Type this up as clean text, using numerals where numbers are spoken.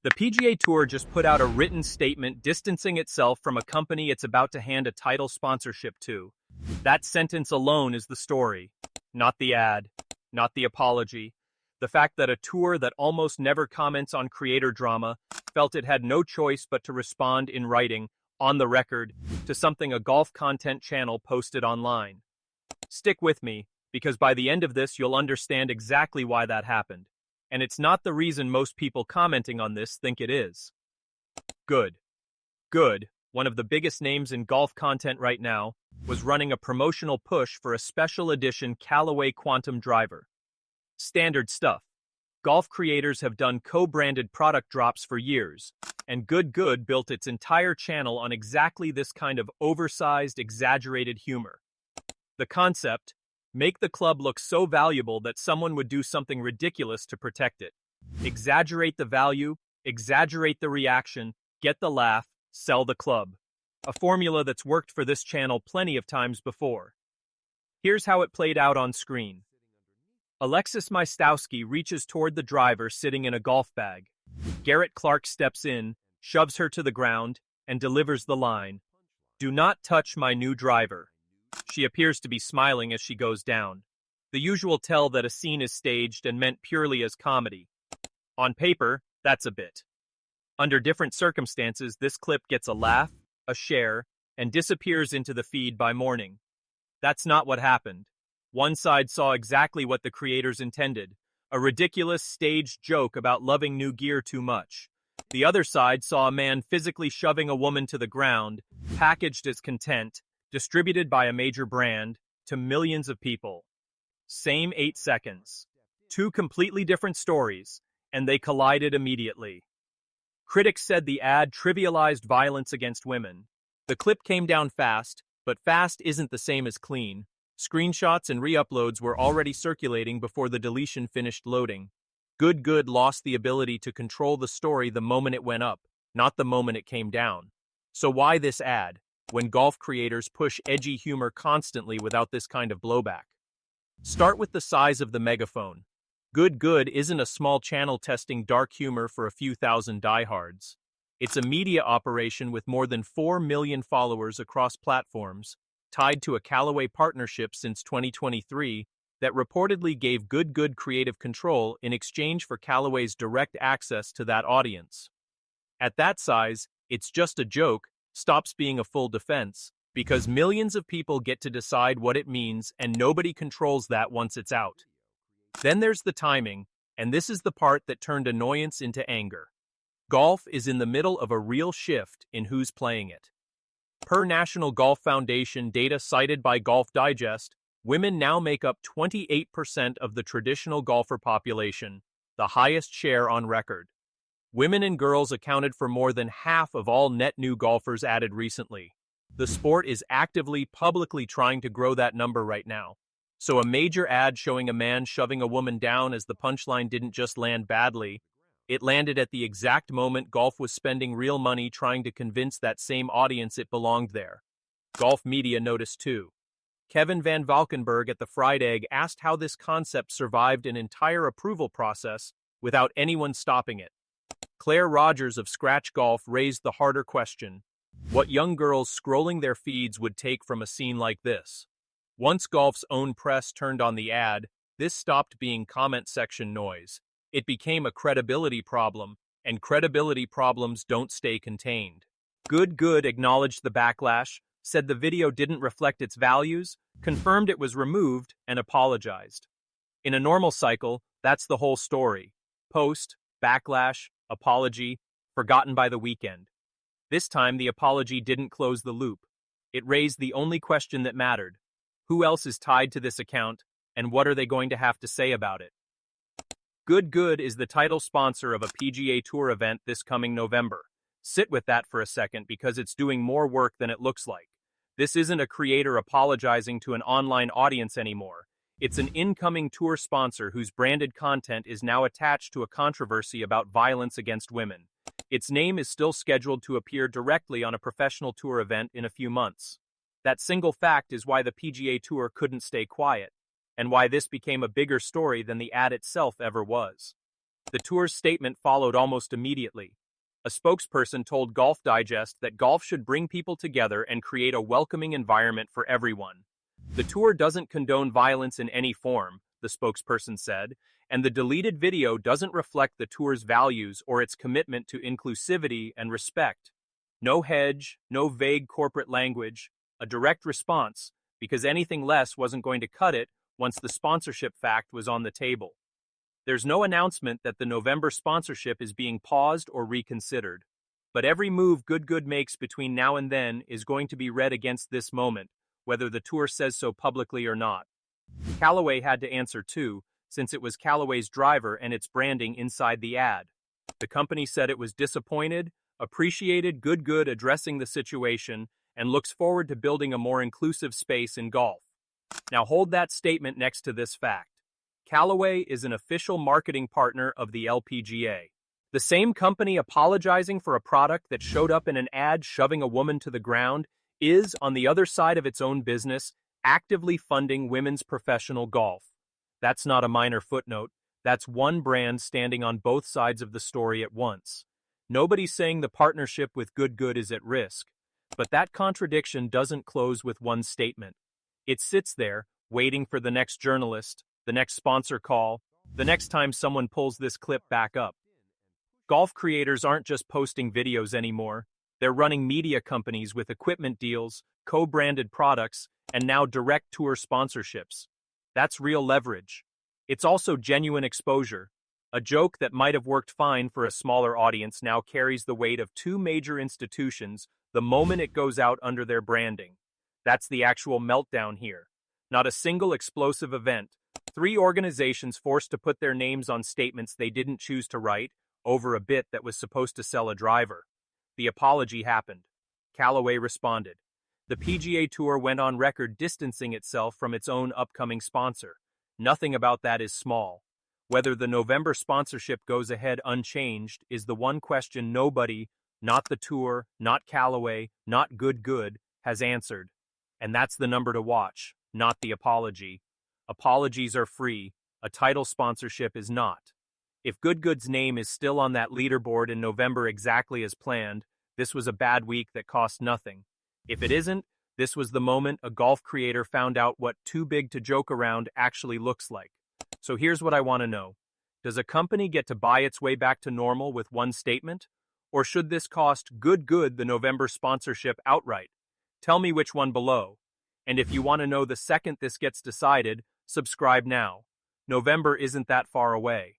The PGA Tour just put out a written statement distancing itself from a company it's about to hand a title sponsorship to. That sentence alone is the story. Not the ad, not the apology. The fact that a tour that almost never comments on creator drama felt it had no choice but to respond in writing, on the record, to something a golf content channel posted online. Stick with me, because by the end of this you'll understand exactly why that happened. And it's not the reason most people commenting on this think it is. Good Good, one of the biggest names in golf content right now, was running a promotional push for a special edition Callaway Quantum driver. Standard stuff. Golf creators have done co-branded product drops for years, and Good Good built its entire channel on exactly this kind of oversized, exaggerated humor. The concept: make the club look so valuable that someone would do something ridiculous to protect it. Exaggerate the value, exaggerate the reaction, get the laugh, sell the club. A formula that's worked for this channel plenty of times before. Here's how it played out on screen. Alexis Miestowski reaches toward the driver sitting in a golf bag. Garrett Clark steps in, shoves her to the ground, and delivers the line, "Do not touch my new driver." She appears to be smiling as she goes down. The usual tell that a scene is staged and meant purely as comedy. On paper, that's a bit. Under different circumstances, this clip gets a laugh, a share, and disappears into the feed by morning. That's not what happened. One side saw exactly what the creators intended, a ridiculous staged joke about loving new gear too much. The other side saw a man physically shoving a woman to the ground, packaged as content, distributed by a major brand, to millions of people. Same 8 seconds. Two completely different stories, and they collided immediately. Critics said the ad trivialized violence against women. The clip came down fast, but fast isn't the same as clean. Screenshots and re-uploads were already circulating before the deletion finished loading. Good Good lost the ability to control the story the moment it went up, not the moment it came down. So why this ad, when golf creators push edgy humor constantly without this kind of blowback? Start with the size of the megaphone. Good Good isn't a small channel testing dark humor for a few thousand diehards. It's a media operation with more than 4 million followers across platforms, tied to a Callaway partnership since 2023 that reportedly gave Good Good creative control in exchange for Callaway's direct access to that audience. At that size, it's just a joke, stops being a full defense, because millions of people get to decide what it means and nobody controls that once it's out. Then there's the timing, and this is the part that turned annoyance into anger. Golf is in the middle of a real shift in who's playing it. Per National Golf Foundation data cited by Golf Digest, women now make up 28% of the traditional golfer population, the highest share on record. Women and girls accounted for more than half of all net new golfers added recently. The sport is actively, publicly trying to grow that number right now. So a major ad showing a man shoving a woman down as the punchline didn't just land badly, it landed at the exact moment golf was spending real money trying to convince that same audience it belonged there. Golf media noticed too. Kevin Van Valkenburg at the Fried Egg asked how this concept survived an entire approval process without anyone stopping it. Claire Rogers of Scratch Golf raised the harder question: what young girls scrolling their feeds would take from a scene like this. Once golf's own press turned on the ad, this stopped being comment section noise. It became a credibility problem, and credibility problems don't stay contained. Good Good acknowledged the backlash, said the video didn't reflect its values, confirmed it was removed, and apologized. In a normal cycle, that's the whole story. Post, backlash, apology, forgotten by the weekend. This time the apology didn't close the loop. It raised the only question that mattered. Who else is tied to this account, and what are they going to have to say about it? Good Good is the title sponsor of a PGA Tour event this coming November. Sit with that for a second because it's doing more work than it looks like. This isn't a creator apologizing to an online audience anymore. It's an incoming tour sponsor whose branded content is now attached to a controversy about violence against women. Its name is still scheduled to appear directly on a professional tour event in a few months. That single fact is why the PGA Tour couldn't stay quiet, and why this became a bigger story than the ad itself ever was. The tour's statement followed almost immediately. A spokesperson told Golf Digest that golf should bring people together and create a welcoming environment for everyone. The tour doesn't condone violence in any form, the spokesperson said, and the deleted video doesn't reflect the tour's values or its commitment to inclusivity and respect. No hedge, no vague corporate language, a direct response, because anything less wasn't going to cut it once the sponsorship fact was on the table. There's no announcement that the November sponsorship is being paused or reconsidered. But every move Good Good makes between now and then is going to be read against this moment, whether the tour says so publicly or not. Callaway had to answer too, since it was Callaway's driver and its branding inside the ad. The company said it was disappointed, appreciated Good Good addressing the situation, and looks forward to building a more inclusive space in golf. Now hold that statement next to this fact. Callaway is an official marketing partner of the LPGA. The same company apologizing for a product that showed up in an ad shoving a woman to the ground is, on the other side of its own business, actively funding women's professional golf. That's not a minor footnote. That's one brand standing on both sides of the story at once. Nobody's saying the partnership with Good Good is at risk, but that contradiction doesn't close with one statement. It sits there, waiting for the next journalist, the next sponsor call, the next time someone pulls this clip back up. Golf creators aren't just posting videos anymore. They're running media companies with equipment deals, co-branded products, and now direct tour sponsorships. That's real leverage. It's also genuine exposure. A joke that might have worked fine for a smaller audience now carries the weight of two major institutions the moment it goes out under their branding. That's the actual meltdown here. Not a single explosive event. 3 organizations forced to put their names on statements they didn't choose to write over a bit that was supposed to sell a driver. The apology happened. Callaway responded. The PGA Tour went on record distancing itself from its own upcoming sponsor. Nothing about that is small. Whether the November sponsorship goes ahead unchanged is the one question nobody, not the tour, not Callaway, not Good Good, has answered. And that's the number to watch, not the apology. Apologies are free, a title sponsorship is not. If Good Good's name is still on that leaderboard in November exactly as planned, this was a bad week that cost nothing. If it isn't, this was the moment a golf creator found out what too big to joke around actually looks like. So here's what I want to know. Does a company get to buy its way back to normal with one statement? Or should this cost Good Good the November sponsorship outright? Tell me which one below. And if you want to know the second this gets decided, subscribe now. November isn't that far away.